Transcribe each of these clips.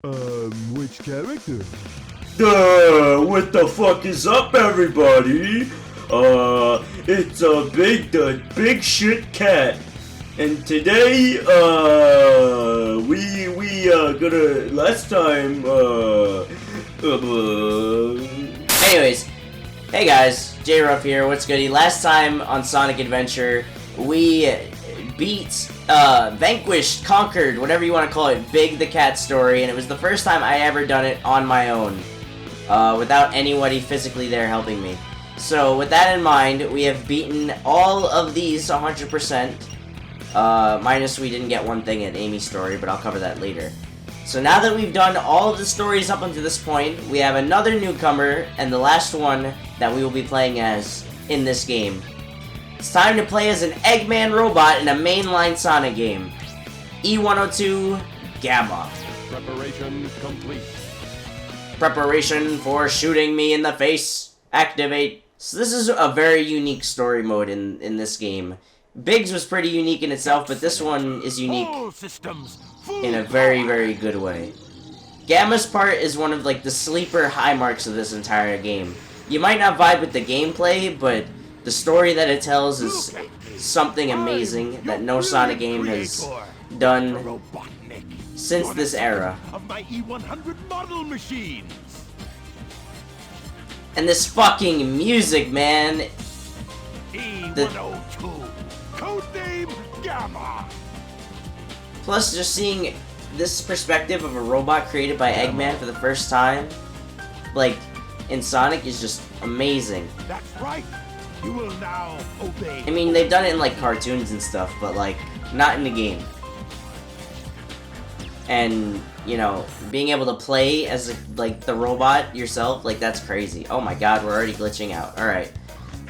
Which character? What the fuck is up, everybody? It's the big shit cat. And today, we gonna, last time, Anyways, hey guys, Ruff here, what's goody? Last time on Sonic Adventure, we beat, vanquished, conquered, whatever you want to call it, Big the Cat story, and it was the first time I ever done it on my own, without anybody physically there helping me. So, with that in mind, we have beaten all of these 100%, minus we didn't get one thing at Amy's story, but I'll cover that later. So now that we've done all of the stories up until this point, we have another newcomer, and the last one that we will be playing as in this game. It's time to play as an Eggman robot in a mainline Sonic game. E102 Gamma. Preparation complete. Preparation for shooting me in the face. Activate. So this is a very unique story mode in this game. Biggs was pretty unique in itself, but this one is unique in a very, very good way. Gamma's part is one of like the sleeper high marks of this entire game. You might not vibe with the gameplay, but the story that it tells is something amazing that no Sonic game has done since this era. Of my E100 model machine. And this fucking music, man. E102. Codename Gamma. Plus, just seeing this perspective of a robot created by Eggman for the first time, like, in Sonic is just amazing. That's right. You will now obey. I mean, they've done it in, like, cartoons and stuff, but, like, not in the game. And, you know, being able to play as, like, the robot yourself, like, that's crazy. Oh my god, we're already glitching out. Alright.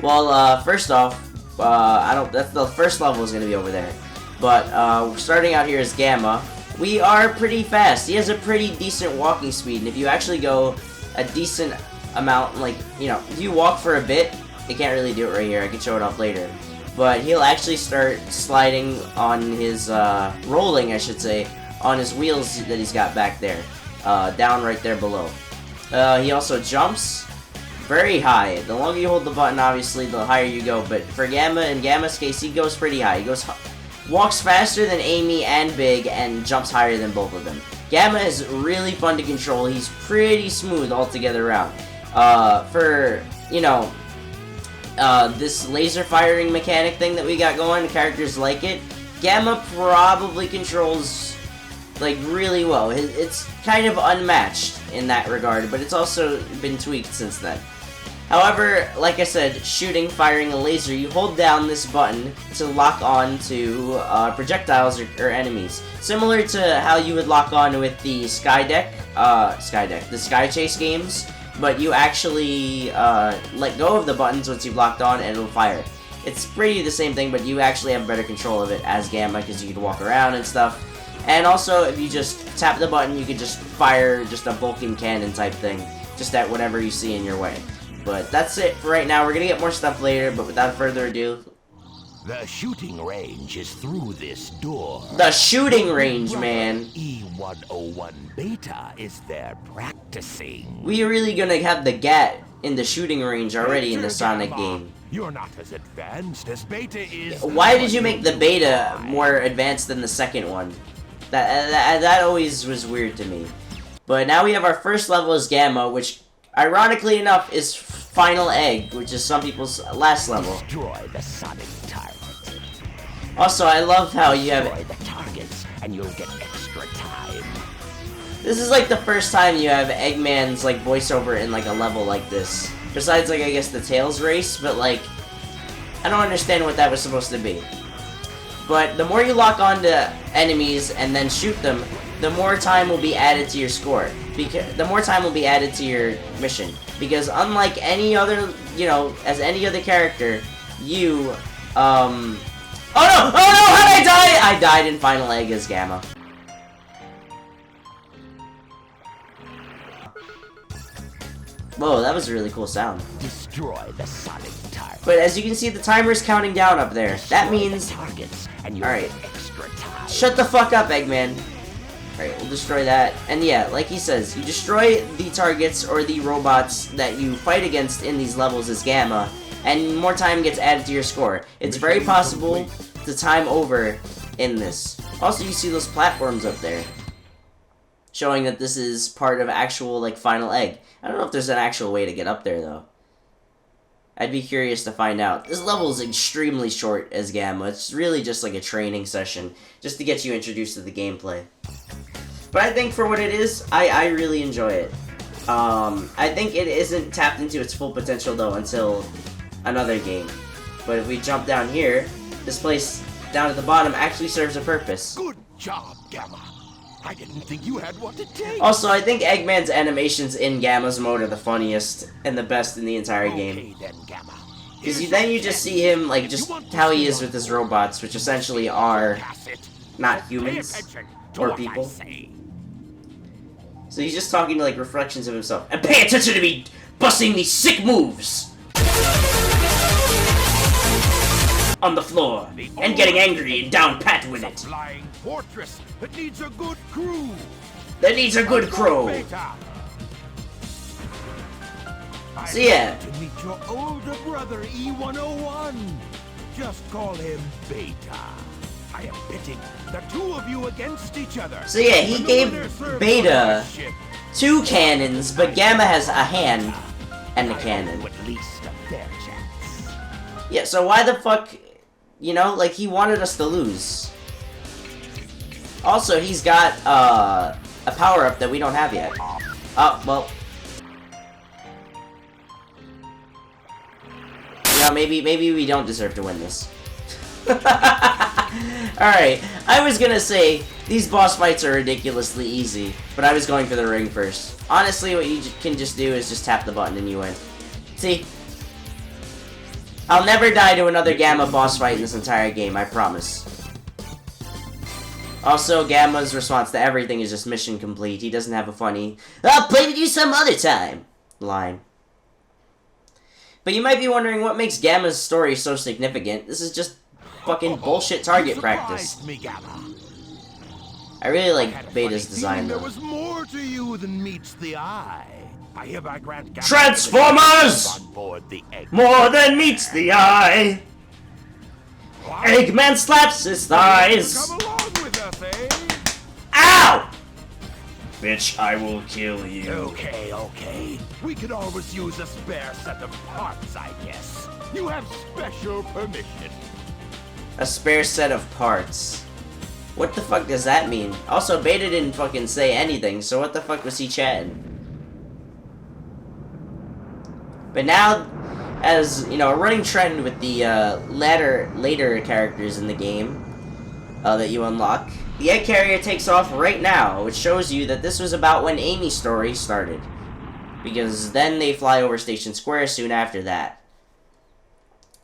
Well, first off, that's the first level is gonna be over there. But, starting out here as Gamma, we are pretty fast. He has a pretty decent walking speed, and if you actually go a decent amount, like, you know, if you walk for a bit, you can't really do it right here, I can show it off later. But he'll actually start sliding on his, rolling, I should say, on his wheels that he's got back there, down right there below. He also jumps very high. The longer you hold the button, obviously, the higher you go, but for Gamma, in Gamma's case, he goes pretty high. He walks faster than Amy and Big, and jumps higher than both of them. Gamma is really fun to control. He's pretty smooth all together around. For, you know, this laser firing mechanic thing that we got going, characters like it, Gamma probably controls, like, really well. It's kind of unmatched in that regard, but it's also been tweaked since then. However, like I said, shooting, firing a laser, you hold down this button to lock on to projectiles or enemies. Similar to how you would lock on with the the Sky Chase games, but you actually let go of the buttons once you've locked on and it'll fire. It's pretty the same thing, but you actually have better control of it as Gamma because you can walk around and stuff. And also, if you just tap the button, you can just fire just a Vulcan cannon type thing, just at whatever you see in your way. But that's it for right now. We're gonna get more stuff later, but without further ado... The shooting range is through this door. The shooting range, man! E101 Beta is there practicing. We're really gonna have the GAT in the shooting range already in the Sonic game. You're not as advanced as Beta is. Why did you make the Beta more advanced than the second one? That always was weird to me. But now we have our first level as Gamma, which, ironically enough, is Final Egg, which is some people's last level. Destroy the Sonic target. Also, I love how you have... Destroy the targets, and you'll get extra time. This is like the first time you have Eggman's, like, voiceover in, like, a level like this. Besides, like, I guess the Tails race, but, like, I don't understand what that was supposed to be. But the more you lock onto enemies and then shoot them, the more time will be added to your score. The more time will be added to your mission. Because unlike any other, you know, as any other character, you, Oh no! Oh no! How'd I die? I died in Final Egg as Gamma. Whoa, that was a really cool sound. Destroy the Sonic target. But as you can see, the timer's counting down up there. That means... Targets, and you'll Alright. get extra time. Shut the fuck up, Eggman. Alright, we'll destroy that. And yeah, like he says, you destroy the targets or the robots that you fight against in these levels as Gamma, and more time gets added to your score. It's very possible to time over in this. Also, you see those platforms up there, showing that this is part of actual, like, final egg. I don't know if there's an actual way to get up there, though. I'd be curious to find out. This level is extremely short as Gamma. It's really just like a training session, just to get you introduced to the gameplay. But I think for what it is, I really enjoy it. I think it isn't tapped into its full potential, though, until another game. But if we jump down here, this place down at the bottom actually serves a purpose. Good job, Gamma. I didn't think you had what it takes. Also, I think Eggman's animations in Gamma's mode are the funniest and the best in the entire game. Then, Gamma. Because then you just see him, like, just how he is with his robots, which essentially are not humans or people. So he's just talking to, like, reflections of himself. And pay attention to me busting these sick moves on the floor and getting angry and down pat with it. Flying fortress that needs a good crew. That needs a good crew. So yeah. To meet your older brother E101. Just call him Beta. I am pitting the two of you against each other. So yeah, he gave Beta 2 cannons, but Gamma has a hand and a cannon. At least a fair chance. Yeah, so why the fuck, you know, like, he wanted us to lose. Also, he's got, a power-up that we don't have yet. Oh, well. You know, maybe we don't deserve to win this. Alright, I was gonna say, these boss fights are ridiculously easy, but I was going for the ring first. Honestly, what you can just do is just tap the button and you win. See? I'll never die to another Gamma boss fight in this entire game, I promise. Also, Gamma's response to everything is just mission complete. He doesn't have a funny, "I'll play with you some other time" line. But you might be wondering what makes Gamma's story so significant. This is just fucking bullshit target practice. Me, Gamma. I really I like had a Beta's funny design, feeling though. There was more to you than meets the eye. I hereby grant Gamma Transformers! on board the egg. More than meets the eye! What? Eggman slaps his thighs! Come along with us, eh? Ow! Bitch, I will kill you. Okay. We could always use a spare set of parts, I guess. You have special permission. A spare set of parts. What the fuck does that mean? Also, Beta didn't fucking say anything, so what the fuck was he chatting? But now, as, you know, a running trend with the later characters in the game that you unlock, the egg carrier takes off right now, which shows you that this was about when Amy's story started. Because then they fly over Station Square soon after that.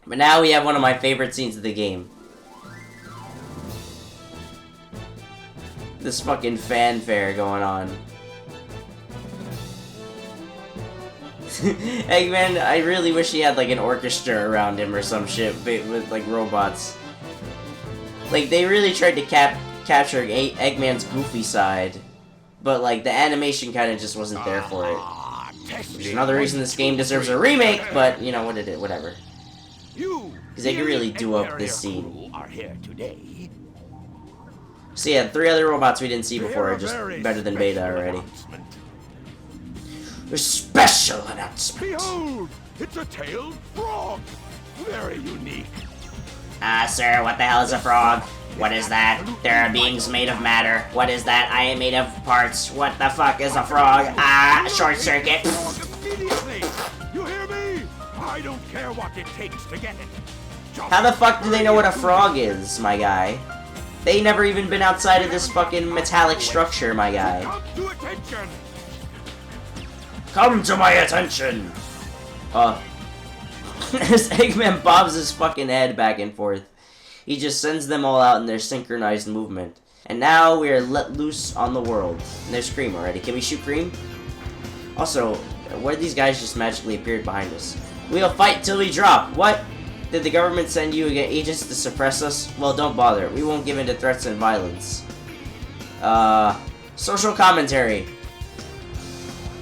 But now we have one of my favorite scenes of the game. This fucking fanfare going on. Eggman, I really wish he had like an orchestra around him or some shit with like robots. Like, they really tried to capture Eggman's goofy side, but like the animation kind of just wasn't there for it. Which is another reason this game deserves a remake, but you know what it is, whatever. Because they could really do up this scene. Are here today. So yeah, 3 other robots we didn't see before are just better than Beta already. A special announcement! Behold! It's a tailed frog! Very unique. Sir, what the hell is a frog? What is that? There are beings made of matter. What is that? I am made of parts. What the fuck is a frog? Short circuit. Immediately! You hear me? I don't care what it takes to get it. How the fuck do they know what a frog is, my guy? They never even been outside of this fucking metallic structure, my guy. Come to attention! Come to my attention! As Eggman bobs his fucking head back and forth, he just sends them all out in their synchronized movement. And now we are let loose on the world. And there's Cream already. Can we shoot Cream? Also, where these guys just magically appeared behind us? We'll fight till we drop. What? Did the government send you agents to suppress us? Well, don't bother. We won't give in to threats and violence. Social commentary.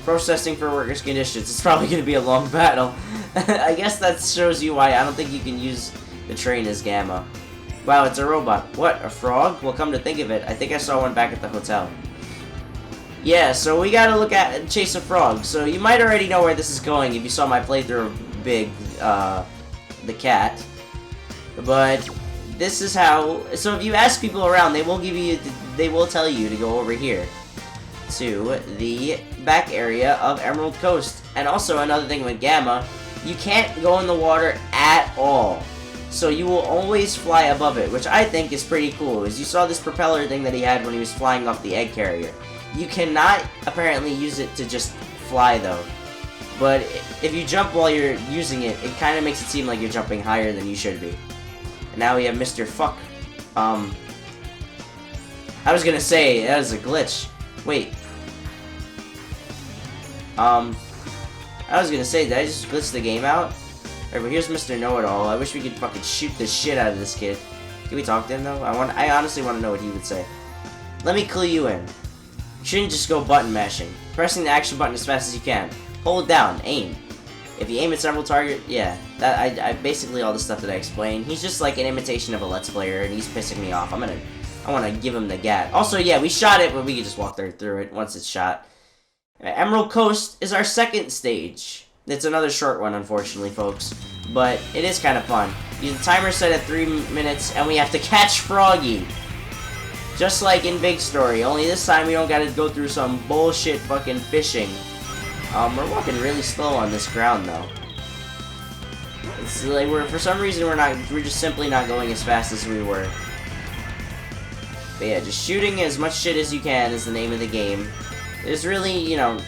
Protesting for workers' conditions. It's probably going to be a long battle. I guess that shows you why I don't think you can use the train as Gamma. Wow, it's a robot. What, a frog? Well, come to think of it, I think I saw one back at the hotel. Yeah, so we gotta look at and chase a frog. So you might already know where this is going if you saw my playthrough of Big, the cat. But this is how. So if you ask people around, they will tell you to go over here to the back area of Emerald Coast. And also another thing with Gamma, you can't go in the water at all. So you will always fly above it, which I think is pretty cool. As you saw this propeller thing that he had when he was flying off the egg carrier. You cannot apparently use it to just fly though. But if you jump while you're using it, it kind of makes it seem like you're jumping higher than you should be. And now we have Mr. Fuck. I was gonna say, that was a glitch. Wait. I was gonna say, did I just glitch the game out? Alright, but here's Mr. Know-It-All. I wish we could fucking shoot the shit out of this kid. Can we talk to him though? I honestly want to know what he would say. Let me clue you in. You shouldn't just go button mashing. Pressing the action button as fast as you can. Hold down, aim. If you aim at several targets, yeah. I basically all the stuff that I explained. He's just like an imitation of a Let's Player, and he's pissing me off. I want to give him the gat. Also, yeah, we shot it, but we could just walk through it once it's shot. Emerald Coast is our second stage. It's another short one, unfortunately, folks. But it is kind of fun. The timer set at 3 minutes, and we have to catch Froggy. Just like in Big Story, only this time we don't gotta go through some bullshit fucking fishing. We're walking really slow on this ground, though. It's like for some reason we're just simply not going as fast as we were. But yeah, just shooting as much shit as you can is the name of the game. There's really, you know,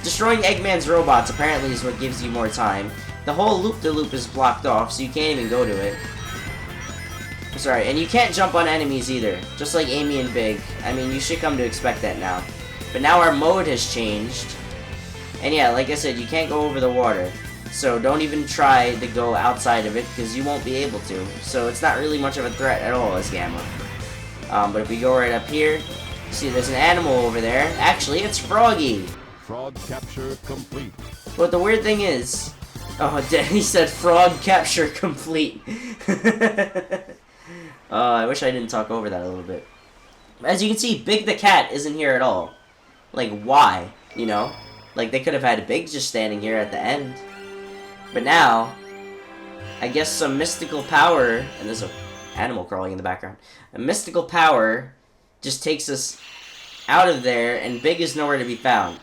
destroying Eggman's robots apparently is what gives you more time. The whole loop-de-loop is blocked off, so you can't even go to it. Sorry, and you can't jump on enemies either, just like Amy and Big. I mean, you should come to expect that now. But now our mode has changed. And yeah, like I said, you can't go over the water. So don't even try to go outside of it, because you won't be able to. So it's not really much of a threat at all as Gamma. But if we go right up here, see there's an animal over there. Actually, it's Froggy. Frog capture complete. But the weird thing is... Oh, he said frog capture complete. I wish I didn't talk over that a little bit. As you can see, Big the Cat isn't here at all. Like, why? You know? Like, they could have had Big just standing here at the end. But now, I guess some mystical power, and there's an animal crawling in the background. A mystical power just takes us out of there, and Big is nowhere to be found.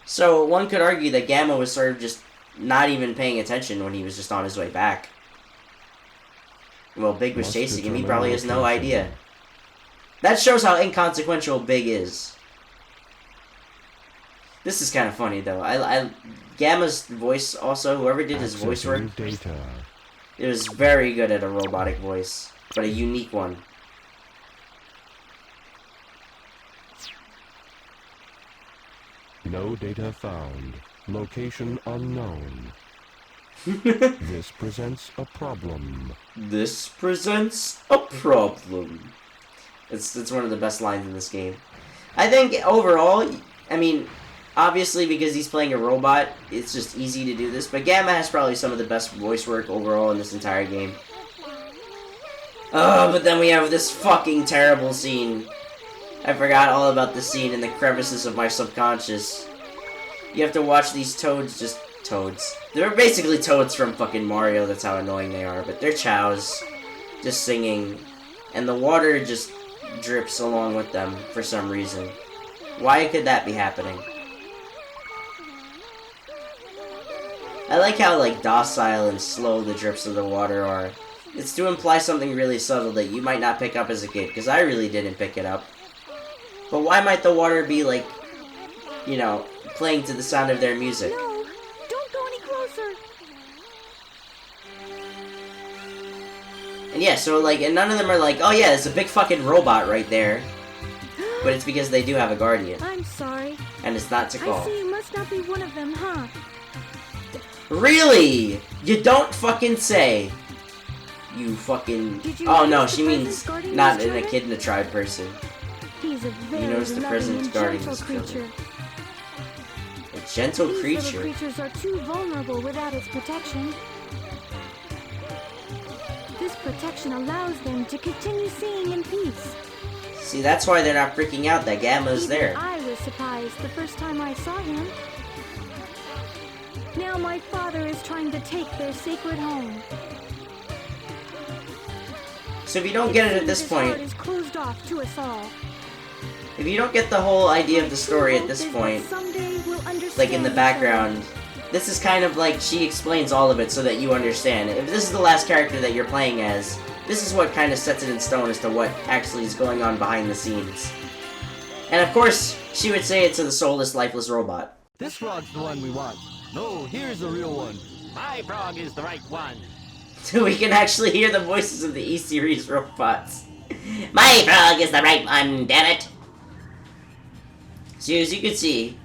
So, one could argue that Gamma was sort of just not even paying attention when he was just on his way back. Well, Big was chasing him, he probably has no idea. That shows how inconsequential Big is. This is kind of funny, though. Gamma's voice also, whoever did his voice work, it was very good at a robotic voice, but a unique one. No data found. Location unknown. This presents a problem. This presents a problem. It's one of the best lines in this game. I think overall, I mean, obviously because he's playing a robot, it's just easy to do this, but Gamma has probably some of the best voice work overall in this entire game. But then we have this fucking terrible scene. I forgot all about this scene in the crevices of my subconscious. You have to watch these toads just... Toads. They're basically toads from fucking Mario, that's how annoying they are, but they're chows. Just singing. And the water just drips along with them for some reason. Why could that be happening? I like how, like, docile and slow the drips of the water are. It's to imply something really subtle that you might not pick up as a kid, because I really didn't pick it up. But why might the water be, like, you know, playing to the sound of their music? No, don't go any closer. And yeah, so, like, and none of them are like, oh yeah, there's a big fucking robot right there. But it's because they do have a guardian. I'm sorry. And it's not to call. I see you must not be one of them, huh? Really? You don't fucking say. You fucking... Did you Oh no, notice she the means present guarding not these in a children? Kid in the Tribe person. He's is a very notice the loving presence and guarding gentle this building. creature. A gentle These little creature. creatures are too vulnerable without its protection. This protection allows them to continue seeing in peace. See, that's why they're not freaking out that Gamma's Even there. I was surprised the first time I saw him. Now my father is trying to take their sacred home. So if you don't get it at this His heart point, is closed off to us all. if you don't get the whole idea of the story at Hope this is that point, someday we'll like in understand the each other. background, this is kind of like she explains all of it so that you understand. If this is the last character that you're playing as, this is what kind of sets it in stone as to what actually is going on behind the scenes. And of course, she would say it to the soulless, lifeless robot. This frog's the one we want. No, here's the real one. My frog is the right one. So we can actually hear the voices of the E-Series robots. My frog is the right one, damn it! So as you can see,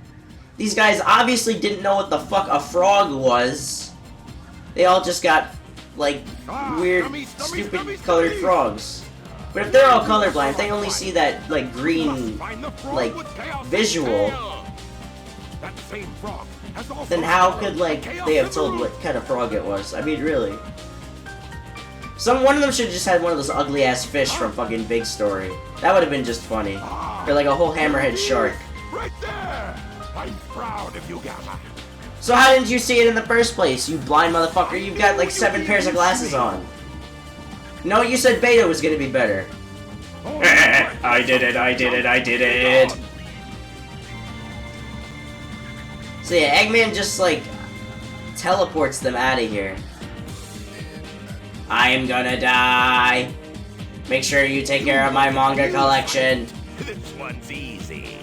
these guys obviously didn't know what the fuck a frog was. They all just got, like, weird, stupid colored frogs. But if they're all colorblind, they only see that, like, green, like, visual. That same frog has also Then how followed could, like, chaos they have in the told room. what kind of frog it was? I mean, really. One of them should have just had one of those ugly-ass fish from fucking Big Story. That would have been just funny. Or, like, a whole hammerhead shark. Right there! I'm proud of you, Gamma. So how didn't you see it in the first place, you blind motherfucker? You've got, like, 7 pairs of glasses on. No, you said Beta was gonna be better. I did it. So yeah, Eggman just, like, teleports them out of here. I'm gonna die. Make sure you take care of my manga collection. This one's easy.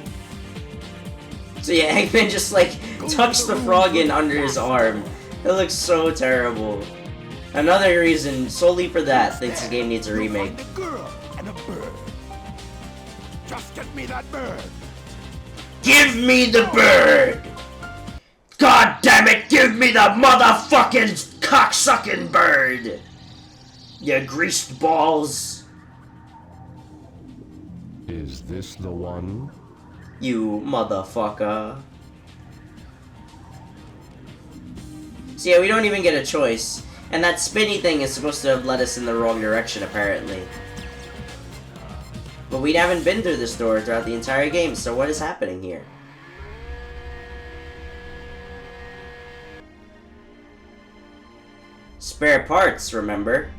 So yeah, Eggman just, like, tucks the frog in under his arm. It looks so terrible. Another reason, solely for that, this game needs a remake. Find a girl and a bird. Just get me that bird. Give me the bird! God damn it, give me the motherfucking cocksucking bird! You greased balls. Is this the one? You motherfucker. So yeah, we don't even get a choice. And that spinny thing is supposed to have led us in the wrong direction, apparently. But we haven't been through this door throughout the entire game, so what is happening here? Spare parts, remember?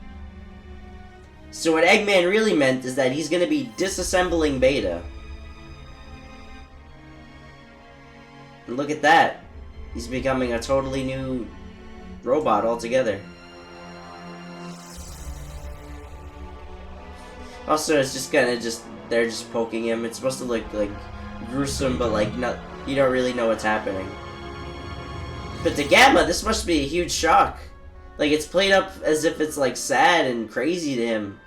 So what Eggman really meant is that he's gonna be disassembling Beta. And look at that. He's becoming a totally new robot altogether. Also, it's just kinda they're just poking him. It's supposed to look, like, gruesome, but, like, not, you don't really know what's happening. But to Gamma, this must be a huge shock. Like, it's played up as if it's, like, sad and crazy to him.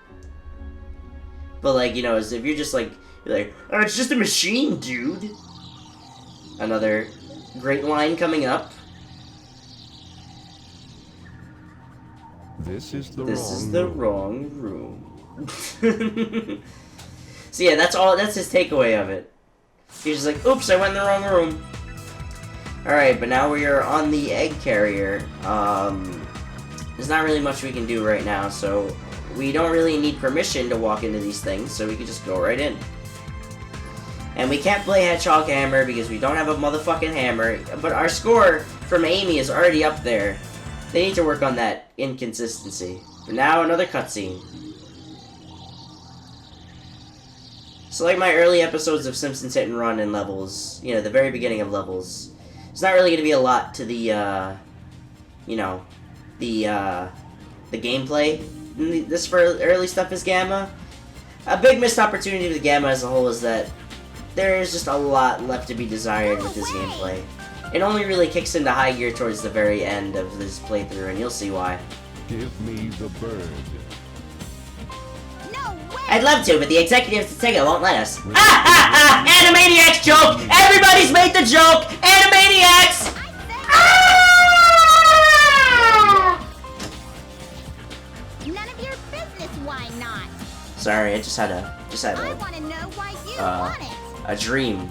But, like, you know, as if you're just, like, oh, it's just a machine, dude. Another great line coming up. This is the wrong room. So yeah, that's his takeaway of it. He's just like, oops, I went in the wrong room. Alright, but now we are on the egg carrier. There's not really much we can do right now, so we don't really need permission to walk into these things, so we can just go right in. And we can't play Hedgehog Hammer because we don't have a motherfucking hammer, but our score from Amy is already up there. They need to work on that inconsistency. But now another cutscene. So like my early episodes of Simpsons Hit and Run and levels, you know, the very beginning of levels, it's not really going to be a lot to the, you know, the gameplay. This for early stuff is Gamma. A big missed opportunity with Gamma as a whole is that there is just a lot left to be desired with this gameplay. It only really kicks into high gear towards the very end of this playthrough, and you'll see why. Give me the bird. I'd love to, but the executives at Sega won't let us. Animaniacs joke! Everybody's made the joke! Animaniacs! None of your business, why not? Sorry, sorry, I just had I want to know why you want it. a dream.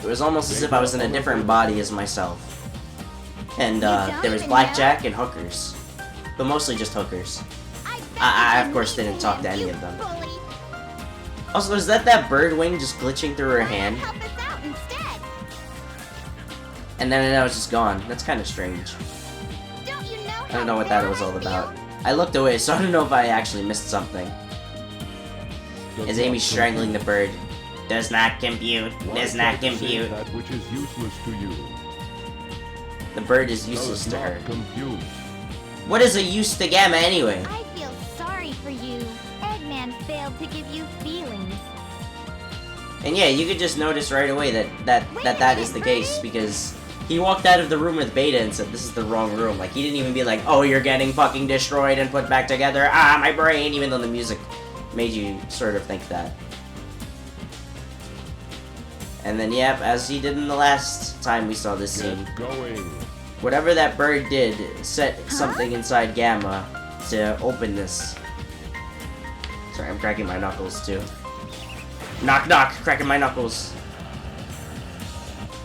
It was almost as if I was in a different body as myself. And there was blackjack and hookers, but mostly just hookers. I of course didn't talk to any of them. Also, is that bird wing just glitching through her hand? Help us out instead. And then it was just gone. That's kind of strange. Don't you know I don't know what that was all about. I looked away, so I don't know if I actually missed something. Is Amy strangling the bird? Does not compute. Does not compute. That which is useless to you. The bird is useless to her. Compute. What is a use to Gamma anyway? I feel sorry for you. Eggman failed to give you feelings. And yeah, you could just notice right away that is the case, because he walked out of the room with Beta and said, this is the wrong room. Like, he didn't even be like, oh, you're getting fucking destroyed and put back together. Ah, my brain, even though the music made you sort of think that. And then, yep, as he did in the last time we saw this scene, whatever that bird did set something inside Gamma to open this. Sorry, I'm cracking my knuckles too. Knock knock, cracking my knuckles.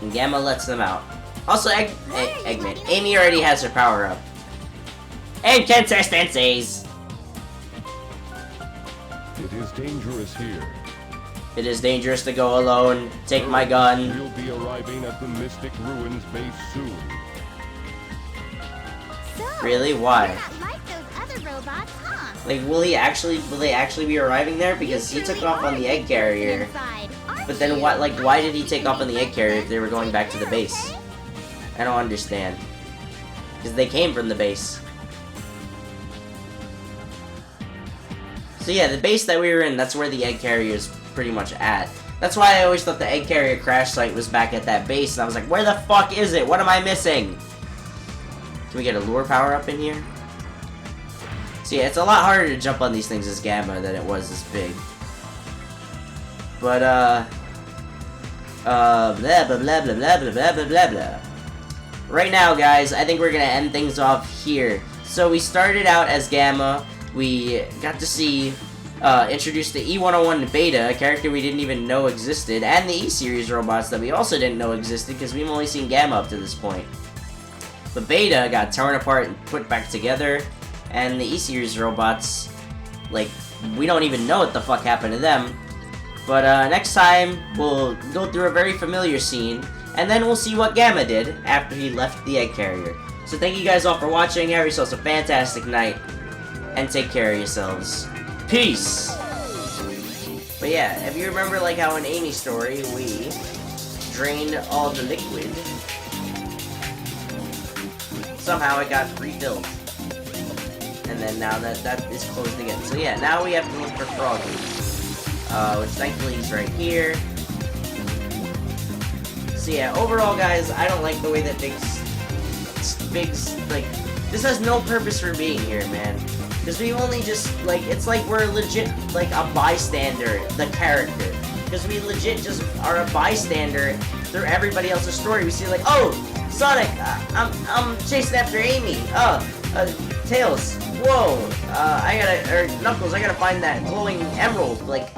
And Gamma lets them out. Also, Eggman, Amy already has her power up. Inconsistencies! It is dangerous here. It is dangerous to go alone. Take my gun. We'll be arriving at the Mystic Ruins base soon. So, Really? Why? you're not like those other robots, huh? Like, will they actually be arriving there? Because he took off on the egg carrier. Inside, aren't But then you? what? Like, why did he take off on the egg carrier if they were going back to the base? I don't understand. Because they came from the base. So yeah, the base that we were in, that's where the egg carrier is pretty much at. That's why I always thought the egg carrier crash site was back at that base, and I was like, where the fuck is it? What am I missing? Can we get a lure power up in here? So yeah, it's a lot harder to jump on these things as Gamma than it was as Big. But, blah, blah, blah, blah, blah, blah, blah, blah, blah, blah. Right now, guys, I think we're gonna end things off here. So we started out as Gamma. We got to see, introduced the E101 Beta, a character we didn't even know existed, and the E-Series robots that we also didn't know existed because we've only seen Gamma up to this point. But Beta got torn apart and put back together, and the E-Series robots, like, we don't even know what the fuck happened to them. But next time, we'll go through a very familiar scene, and then we'll see what Gamma did after he left the egg carrier. So thank you guys all for watching, have yourselves a fantastic night, and take care of yourselves. Peace! But yeah, if you remember like how in Amy's story, we drained all the liquid. Somehow it got refilled. And then now that is closed again. So yeah, now we have to look for Froggy. Which thankfully he's right here. So yeah, overall guys, I don't like the way that Big's, like, this has no purpose for being here, man. Because we only just, like, it's like we're legit, like, a bystander, the character. Because we legit just are a bystander through everybody else's story. We see, like, oh, Sonic, I'm chasing after Amy. Tails, whoa, Knuckles, I gotta find that glowing emerald. Like,